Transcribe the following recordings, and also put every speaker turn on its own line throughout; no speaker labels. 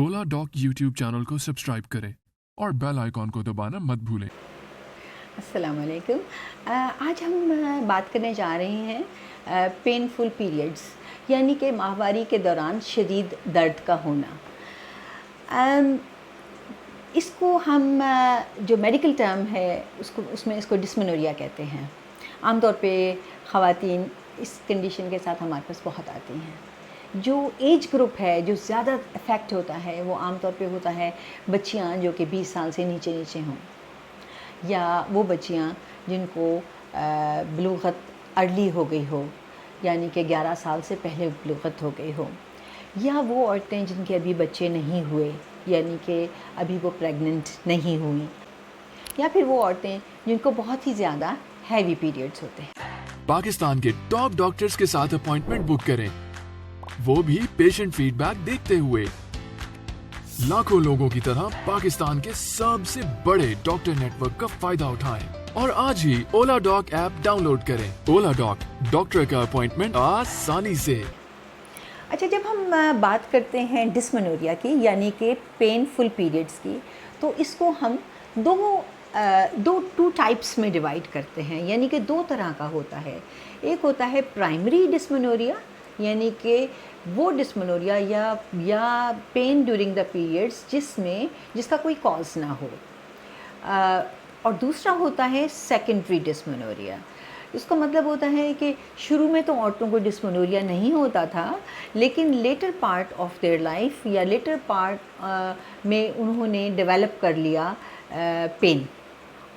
ओला dock YouTube channel को subscribe करें और बेल आइकॉन को दबाना मत भूलें।
अस्सलाम वालेकुम। आज हम बात करने जा रहे हैं पेनफुल पीरियड्स, यानी कि माहवारी के दौरान शदीद दर्द का होना। इसको हम जो मेडिकल टर्म है उसमें इसको डिस्मेनोरिया कहते हैं। आमतौर पे ख़वातीन इस कंडीशन के साथ हमारे पास बहुत आती हैं। जो एज ग्रुप है जो ज़्यादा इफ़ेक्ट होता है वो आमतौर पे होता है बच्चियाँ जो कि 20 साल से नीचे हों, या वो बच्चियाँ जिनको बलूग़त अर्ली हो गई हो, यानी कि 11 साल से पहले बलूग़त हो गई हो, या वो औरतें जिनके अभी बच्चे नहीं हुए, यानी कि अभी वो प्रेग्नेंट नहीं हुई, या फिर वो औरतें जिनको बहुत ही ज़्यादा हैवी पीरियड्स होते हैं।
पाकिस्तान के टॉप डॉक्टर्स के साथ अपॉइंटमेंट बुक करें, वो भी पेशेंट फीडबैक देखते हुए। लाखों लोगों की तरह पाकिस्तान के सबसे बड़े डॉक्टर नेटवर्क का फायदा उठाएं और आज ही ओला डॉक ऐप डाउनलोड करें। ओला डॉक, डॉक्टर का अपॉइंटमेंट आसानी से।
अच्छा, जब हम बात करते हैं डिस्मेनोरिया की, यानी कि पेनफुल पीरियड्स की, तो इसको हम टू टाइप्स में डिवाइड करते हैं, यानी कि दो तरह का होता है। एक होता है प्राइमरी डिस्मेनोरिया, यानी कि वो डिस्मेनोरिया या पेन ड्यूरिंग द पीरियड्स जिसका कोई कॉज ना हो। और दूसरा होता है सेकेंडरी डिस्मेनोरिया। इसका मतलब होता है कि शुरू में तो औरतों को डिस्मेनोरिया नहीं होता था, लेकिन later part of their life या लेटर पार्ट में उन्होंने डेवलप कर लिया पेन,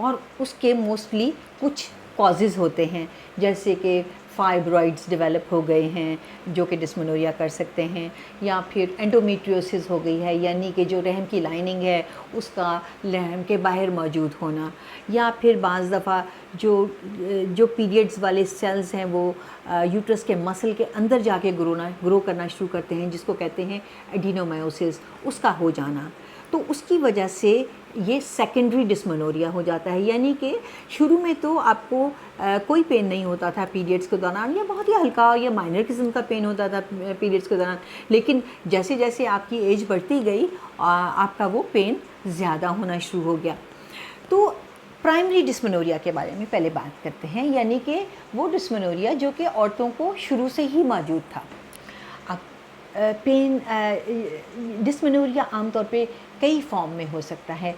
और उसके मोस्टली कुछ कॉजेज़ होते हैं, जैसे कि फाइब्रॉइड्स डेवलप हो गए हैं जो कि डिस्मेनोरिया कर सकते हैं, या फिर एंडोमेट्रियोसिस हो गई है, यानी कि जो रहम की लाइनिंग है उसका रहम के बाहर मौजूद होना, या फिर बाज़ दफ़ा जो पीरियड्स वाले सेल्स हैं वो यूट्रस के मसल के अंदर जाके ग्रो करना शुरू करते हैं, जिसको कहते हैं एडिनोमायोसिस, उसका हो जाना। तो उसकी वजह से ये सेकेंडरी डिस्मेनोरिया हो जाता है, यानी कि शुरू में तो आपको कोई पेन नहीं होता था पीरियड्स के दौरान, या बहुत ही हल्का या माइनर किस्म का पेन होता था पीरियड्स के दौरान, लेकिन जैसे जैसे आपकी एज बढ़ती गई आपका वो पेन ज़्यादा होना शुरू हो गया। तो प्राइमरी डिस्मेनोरिया के बारे में पहले बात करते हैं, यानी कि वो डिस्मेनोरिया जो कि औरतों को शुरू से ही मौजूद था। पेन डिस्मेनोरिया आमतौर पे कई फॉर्म में हो सकता है।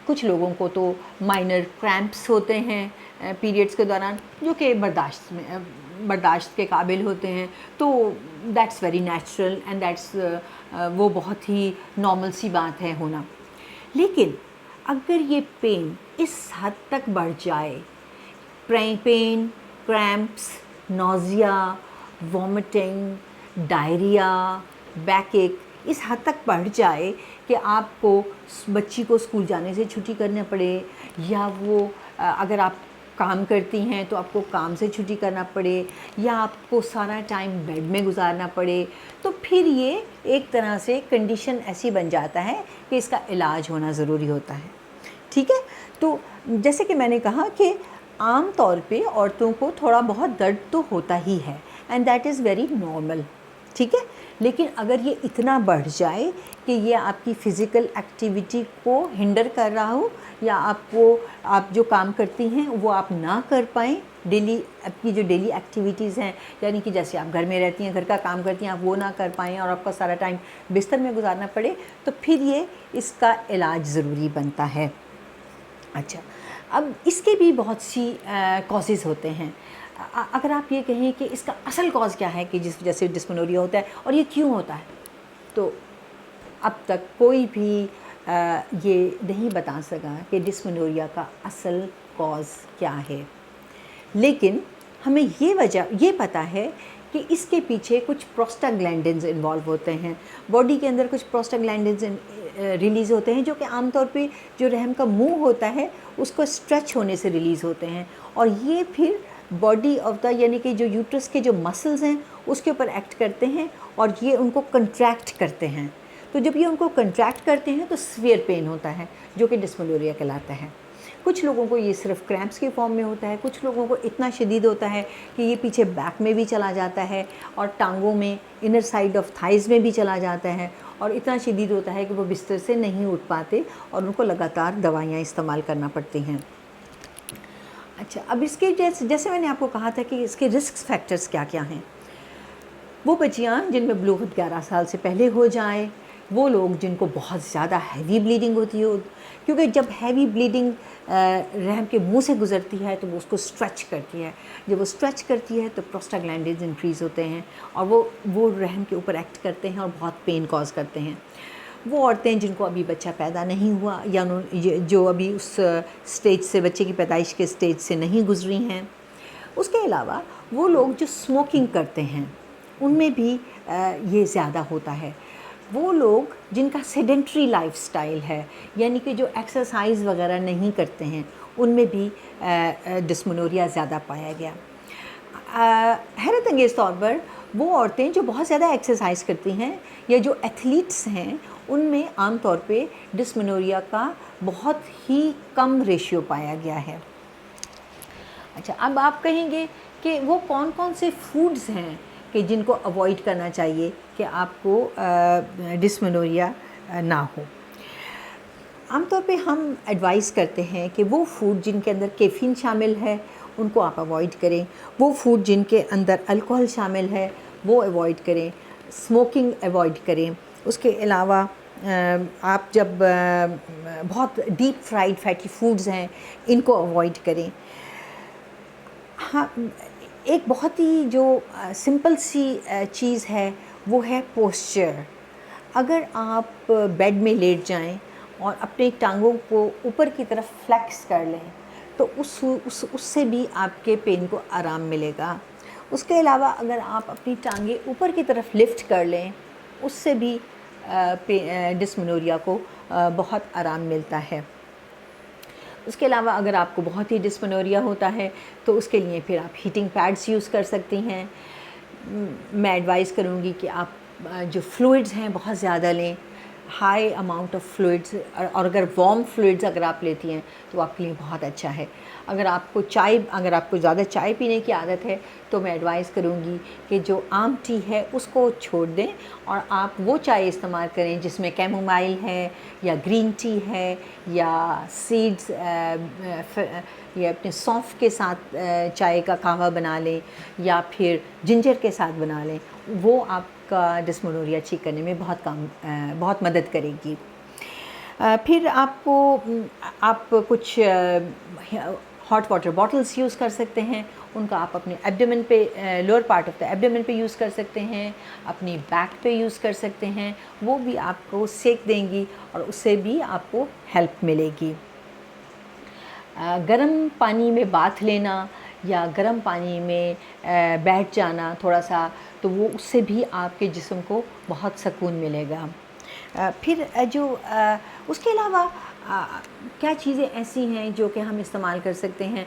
कुछ लोगों को तो माइनर क्रैम्प्स होते हैं पीरियड्स के दौरान, जो कि बर्दाश्त के काबिल होते हैं, तो that's very natural and that's वो बहुत ही नॉर्मल सी बात है होना। लेकिन अगर ये पेन इस हद तक बढ़ जाए, pain, cramps, nausea, vomiting, diarrhoea, backache इस हद तक बढ़ जाए कि आपको बच्ची को स्कूल जाने से छुट्टी करना पड़े, या वो अगर आप काम करती हैं तो आपको काम से छुट्टी करना पड़े, या आपको सारा टाइम बेड में गुजारना पड़े, तो फिर ये एक तरह से कंडीशन ऐसी बन जाता है कि इसका इलाज होना ज़रूरी होता है। ठीक है, तो जैसे कि मैंने कहा कि आम तौर पे औरतों को थोड़ा बहुत दर्द तो होता ही है, and that is very normal. ठीक है, लेकिन अगर ये इतना बढ़ जाए कि ये आपकी फ़िज़िकल एक्टिविटी को हिंडर कर रहा हो, या आप जो काम करती हैं वो आप ना कर पाएँ, आपकी जो डेली एक्टिविटीज़ हैं, यानी कि जैसे आप घर में रहती हैं, घर का काम करती हैं, आप वो ना कर पाएँ और आपका सारा टाइम बिस्तर में गुजारना पड़े, तो फिर इसका इलाज ज़रूरी बनता है। अच्छा, अब इसके भी बहुत सी कॉजेज़ होते हैं। अगर आप ये कहें कि इसका असल कॉज क्या है कि जिस वजह से डिस्मेनोरिया होता है और ये क्यों होता है, तो अब तक कोई भी ये नहीं बता सका कि डिस्मेनोरिया का असल कॉज क्या है। लेकिन हमें ये पता है कि इसके पीछे कुछ प्रोस्टाग्लैंडिन्स इन्वॉल्व होते हैं। बॉडी के अंदर कुछ प्रोस्टाग्लैंडिन्स रिलीज़ होते हैं, जो कि आमतौर पे जो रहम का मुंह होता है उसको स्ट्रेच होने से रिलीज़ होते हैं, और ये फिर बॉडी ऑफ द, यानी कि जो यूट्रस के जो मसल्स हैं उसके ऊपर एक्ट करते हैं और ये उनको कंट्रैक्ट करते हैं। तो जब ये उनको कंट्रैक्ट करते हैं तो सीवियर पेन होता है, जो कि डिस्मेनोरिया कहलाता है। कुछ लोगों को ये सिर्फ क्रैम्प्स की फॉर्म में होता है, कुछ लोगों को इतना शदीद होता है कि ये पीछे बैक में भी चला जाता है और टांगों में, इनर साइड ऑफ थाइज़ में भी चला जाता है, اور اتنا شدید ہوتا ہے کہ وہ بستر سے نہیں اٹھ پاتے اور ان کو لگاتار دوائیاں استعمال کرنا پڑتی ہیں۔ اچھا، اب اس کے جیسے میں نے آپ کو کہا تھا کہ اس کے رسک فیکٹرز کیا کیا ہیں۔ وہ بچیاں جن میں بلوغت 11 سال سے پہلے ہو جائے، وہ لوگ جن کو بہت زیادہ ہیوی بلیڈنگ ہوتی ہو، کیونکہ جب ہیوی بلیڈنگ رحم کے منہ سے گزرتی ہے تو وہ اس کو اسٹریچ کرتی ہے، جب وہ اسٹریچ کرتی ہے تو پروسٹاگلینڈنز انکریز ہوتے ہیں اور وہ رحم کے اوپر ایکٹ کرتے ہیں اور بہت پین کاز کرتے ہیں۔ وہ عورتیں جن کو ابھی بچہ پیدا نہیں ہوا یا جو ابھی اس سٹیج سے، بچے کی پیدائش کے سٹیج سے نہیں گزری ہیں۔ اس کے علاوہ وہ لوگ جو اسموکنگ کرتے ہیں ان میں بھی یہ زیادہ ہوتا ہے۔ وہ لوگ جن کا سیڈنٹری لائف سٹائل ہے، یعنی کہ جو ایکسرسائز وغیرہ نہیں کرتے ہیں، ان میں بھی ڈسمنوریا زیادہ پایا گیا۔ حیرت انگیز طور پر وہ عورتیں جو بہت زیادہ ایکسرسائز کرتی ہیں یا جو ایتھلیٹس ہیں، ان میں عام طور پہ ڈسمنوریا کا بہت ہی کم ریشیو پایا گیا ہے۔ اچھا، اب آپ کہیں گے کہ وہ کون کون سے فوڈز ہیں کہ جن کو اوائڈ کرنا چاہیے کہ آپ کو ڈسمنوریا نہ ہو۔ عام طور پہ ہم ایڈوائز کرتے ہیں کہ وہ فوڈ جن کے اندر کیفین شامل ہے ان کو آپ اوائڈ کریں، وہ فوڈ جن کے اندر الکوہل شامل ہے وہ اوائڈ کریں، اسموکنگ اوائڈ کریں۔ اس کے علاوہ آپ جب بہت ڈیپ فرائیڈ فیٹی فوڈز ہیں ان کو اوائڈ کریں۔ ہاں، ایک بہت ہی جو سمپل سی چیز ہے وہ ہے پوسچر۔ اگر آپ بیڈ میں لیٹ جائیں اور اپنے ٹانگوں کو اوپر کی طرف فلیکس کر لیں تو اس سے بھی آپ کے پین کو آرام ملے گا۔ اس کے علاوہ اگر آپ اپنی ٹانگیں اوپر کی طرف لفٹ کر لیں اس سے بھی ڈسمنوریا کو بہت آرام ملتا ہے۔ اس کے علاوہ اگر آپ کو بہت ہی ڈسمنوریا ہوتا ہے تو اس کے لیے پھر آپ ہیٹنگ پیڈز یوز کر سکتی ہیں۔ میں ایڈوائز کروں گی کہ آپ جو فلوئڈز ہیں بہت زیادہ لیں، ہائی اماؤنٹ آف فلوئڈز، اور اگر وارم فلوئڈز اگر آپ لیتی ہیں تو آپ کے لیے بہت اچھا ہے۔ اگر آپ کو زیادہ چائے پینے کی عادت ہے تو میں ایڈوائز کروں گی کہ جو عام ٹی ہے اس کو چھوڑ دیں اور آپ وہ چائے استعمال کریں جس میں کیمومائل ہے یا گرین ٹی ہے یا سیڈز یا اپنے سونف کے ساتھ چائے کا قہوہ بنا لیں یا پھر جنجر کے ساتھ بنا لیں، وہ آپ کا ڈسمنوریا ٹھیک کرنے میں بہت مدد کرے گی۔ پھر آپ کچھ ہاٹ واٹر باٹلز یوز کر سکتے ہیں، ان کا آپ اپنے ایبڈومن پہ، لوور پارٹ آف دا ایبڈومن پہ یوز کر سکتے ہیں، اپنی بیک پہ یوز کر سکتے ہیں، وہ بھی آپ کو سیک دیں گی اور اس سے بھی آپ کو ہیلپ ملے گی۔ گرم پانی میں باتھ لینا یا گرم پانی میں بیٹھ جانا تھوڑا سا، تو وہ اس سے بھی آپ کے جسم کو بہت سکون ملے گا۔ پھر اس کے علاوہ کیا چیزیں ایسی ہیں جو کہ ہم استعمال کر سکتے ہیں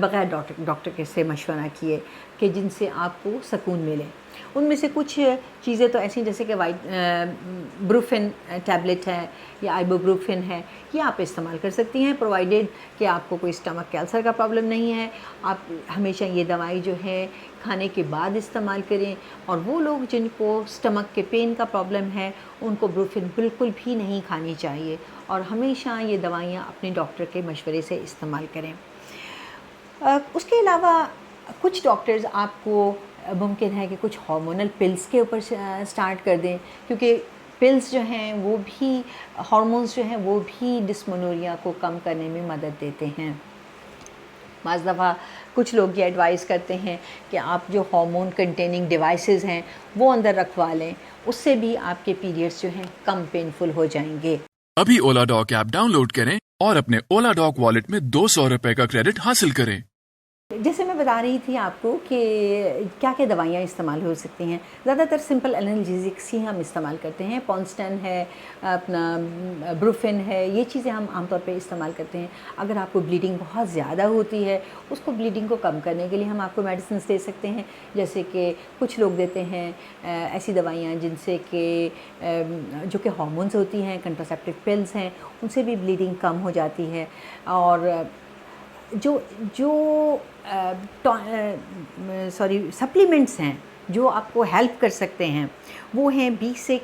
بغیر ڈاکٹر کے سے مشورہ کیے کہ جن سے آپ کو سکون ملے؟ ان میں سے کچھ چیزیں تو ایسی جیسے کہ بروفن ٹیبلٹ ہے یا آئبوبروفن ہے، یہ آپ استعمال کر سکتی ہیں پرووائڈیڈ کہ آپ کو کوئی اسٹمک کینسر کا پرابلم نہیں ہے۔ آپ ہمیشہ یہ دوائی جو ہے کھانے کے بعد استعمال کریں، اور وہ لوگ جن کو اسٹمک کے پین کا پرابلم ہے ان کو بروفن بالکل بھی نہیں کھانی چاہیے اور ہمیشہ یہ دوائیاں اپنے ڈاکٹر کے مشورے سے استعمال کریں۔ اس کے علاوہ کچھ ڈاکٹرز آپ کو ممکن ہے کہ کچھ ہارمونل پلز کے اوپر سٹارٹ کر دیں، کیونکہ پلز جو ہیں وہ بھی، ہارمونز جو ہیں وہ بھی ڈسمنوریا کو کم کرنے میں مدد دیتے ہیں۔ بعض دفعہ کچھ لوگ یہ ایڈوائز کرتے ہیں کہ آپ جو ہارمون کنٹیننگ ڈیوائسز ہیں وہ اندر رکھوا لیں، اس سے بھی آپ کے پیریڈز جو ہیں کم پینفل ہو جائیں گے۔
ابھی اولا ڈاک ایپ ڈاؤن لوڈ کریں اور اپنے اولا ڈاک والیٹ میں 200 روپے کا کریڈٹ حاصل کریں۔
جیسے میں بتا رہی تھی آپ کو کہ کیا کیا دوائیاں استعمال ہو سکتی ہیں، زیادہ تر سمپل انالجیزکس ہی ہم استعمال کرتے ہیں، پونسٹن ہے، اپنا بروفن ہے، یہ چیزیں ہم عام طور پہ استعمال کرتے ہیں۔ اگر آپ کو بلیڈنگ بہت زیادہ ہوتی ہے، اس کو بلیڈنگ کو کم کرنے کے لیے ہم آپ کو میڈیسنس دے سکتے ہیں، جیسے کہ کچھ لوگ دیتے ہیں ایسی دوائیاں جن سے کہ جو کہ ہارمونز ہوتی ہیں، کنٹراسیپٹیو پلز ہیں، ان سے بھی بلیڈنگ کم ہو جاتی ہے۔ اور جو سپلیمنٹس ہیں جو آپ کو ہیلپ کر سکتے ہیں وہ ہیں B6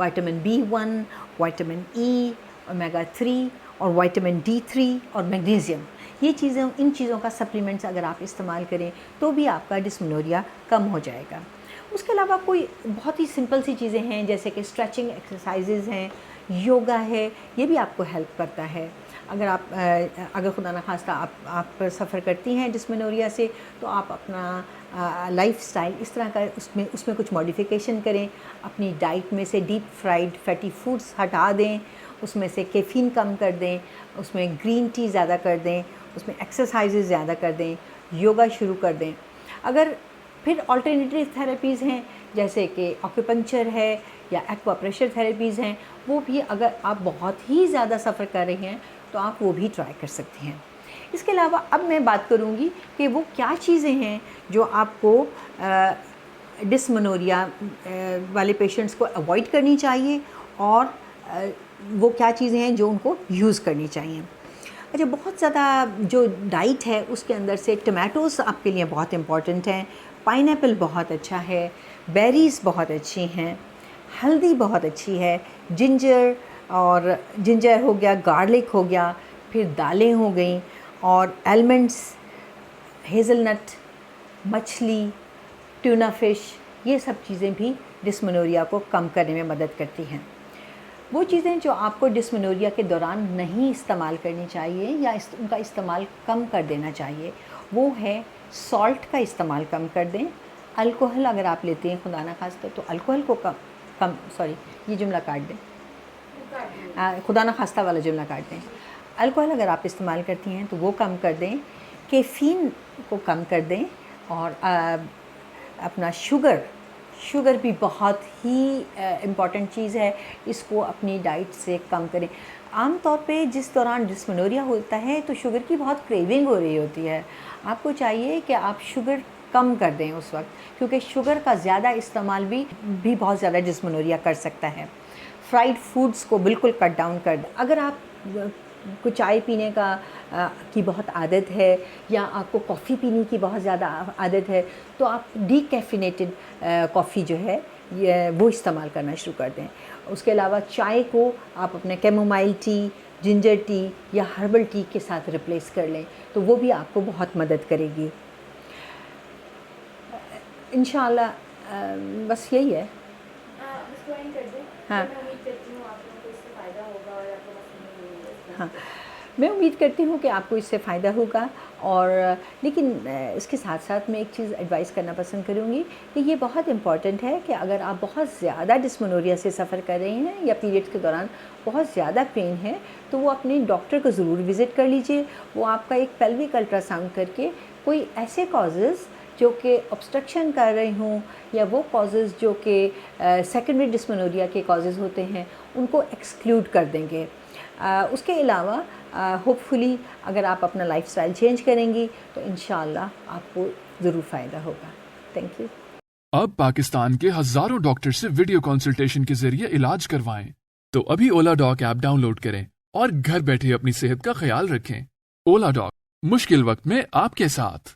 vitamin B1, vitamin E, omega 3 और विटामिन D3 और मैग्नीशियम, ये चीज़ें, इन चीज़ों का सप्लीमेंट्स अगर आप इस्तेमाल करें तो भी आपका डिस्मेनोरिया कम हो जाएगा। उसके अलावा कोई बहुत ही सिंपल सी चीज़ें हैं जैसे कि स्ट्रेचिंग एक्सरसाइजेज़ हैं, योगा है, ये भी आपको हेल्प करता है। अगर खुदा न खास्ता आप सफ़र करती हैं डिस्मेनोरिया से, तो आप अपना लाइफस्टाइल इस तरह का उसमें कुछ मॉडिफिकेशन करें। अपनी डाइट में से डीप फ्राइड फैटी फूड्स हटा दें, उसमें से कैफ़ीन कम कर दें, उसमें ग्रीन टी ज़्यादा कर दें, उसमें एक्सरसाइजेज़ ज़्यादा कर दें, योगा शुरू कर दें। अगर फिर ऑल्टरनेटिव थेरेपीज़ हैं जैसे कि एक्यूपंक्चर है या एक्वा प्रेशर थेरेपीज़ हैं, वो भी अगर आप बहुत ही ज़्यादा सफ़र कर रहे हैं तो आप वो भी ट्राई कर सकते हैं। इसके अलावा अब मैं बात करूँगी कि वो क्या चीज़ें हैं जो आपको डिस्मेनोरिया वाले पेशेंट्स को अवॉइड करनी चाहिए और वो क्या चीज़ें हैं जो उनको यूज़ करनी चाहिए। अच्छा, बहुत ज़्यादा जो डाइट है उसके अंदर से टमाटोज़ आपके लिए बहुत इम्पॉर्टेंट हैं, पाइनएप्पल बहुत अच्छा है, बेरीज़ बहुत अच्छी हैं, हल्दी बहुत अच्छी है, जिंजर हो गया, गार्लिक हो गया, फिर दालें हो गई, और आलमंड्स, हेज़लनट, मछली, ट्यूना फ़िश, ये सब चीज़ें भी डिस्मेनोरिया को कम करने में मदद करती हैं। वो चीज़ें जो आपको डिस्मेनोरिया के दौरान नहीं इस्तेमाल करनी चाहिए या उनका इस्तेमाल कम कर देना चाहिए, वो है सॉल्ट का इस्तेमाल कम कर दें। अल्कोहल अगर आप लेते हैं खुदा न खास्ता, तो अल्कोहल को ये जुमला काट दें, खुदा न खास्ता वाला जुमला काट दें। अल्कोहल अगर आप इस्तेमाल करती हैं तो वो कम कर दें, कैफ़ीन को कम कर दें, और अपना शुगर भी बहुत ही इम्पॉर्टेंट चीज़ है, इसको अपनी डाइट से कम करें। आम तौर पे जिस दौरान डिस्मेनोरिया होता है तो शुगर की बहुत क्रेविंग हो रही होती है, आपको चाहिए कि आप शुगर कम कर दें उस वक्त, क्योंकि शुगर का ज़्यादा इस्तेमाल भी बहुत ज़्यादा डिस्मेनोरिया कर सकता है। फ्राइड फूड्स को बिल्कुल कट डाउन कर दें। अगर आप को चाय पीने की बहुत आदत है या आपको कॉफ़ी पीने की बहुत ज़्यादा आदत है, तो आप डीकैफिनेटेड कॉफ़ी जो है वो इस्तेमाल करना शुरू कर दें। उसके अलावा चाय को आप अपने कैमोमाइल टी, जिंजर टी या हर्बल टी के साथ रिप्लेस कर लें, तो वो भी आपको बहुत मदद करेगी इंशाअल्लाह। बस यही है। हाँ हाँ, मैं उम्मीद करती हूँ कि आपको इससे फ़ायदा होगा। और लेकिन इसके साथ साथ मैं एक चीज़ एडवाइस करना पसंद करूँगी कि ये बहुत इम्पॉर्टेंट है कि अगर आप बहुत ज़्यादा डिस्मेनोरिया से सफ़र कर रहे हैं या पीरियड्स के दौरान बहुत ज़्यादा पेन है, तो वो अपने डॉक्टर को ज़रूर विज़िट कर लीजिए। वो आपका एक पेल्विक अल्ट्रासाउंड करके कोई ऐसे कॉजेज़ जो कि ऑब्स्ट्रक्शन कर रहे हों या वो कॉजेज़ जो कि सेकेंडरी डिस्मेनोरिया के कॉजेज़ होते हैं, उनको एक्सक्लूड कर देंगे। उसके अलावा होपफुली अगर आप अपना लाइफस्टाइल चेंज करेंगी तो इंशाअल्लाह आपको ज़रूर फ़ायदा होगा। Thank you.
अब पाकिस्तान के हज़ारों डॉक्टर से वीडियो कंसल्टेशन के जरिए इलाज करवाएं, तो अभी ओला डॉक ऐप डाउनलोड करें और घर बैठे अपनी सेहत का ख्याल रखें। ओला डॉक, मुश्किल वक्त में आपके साथ।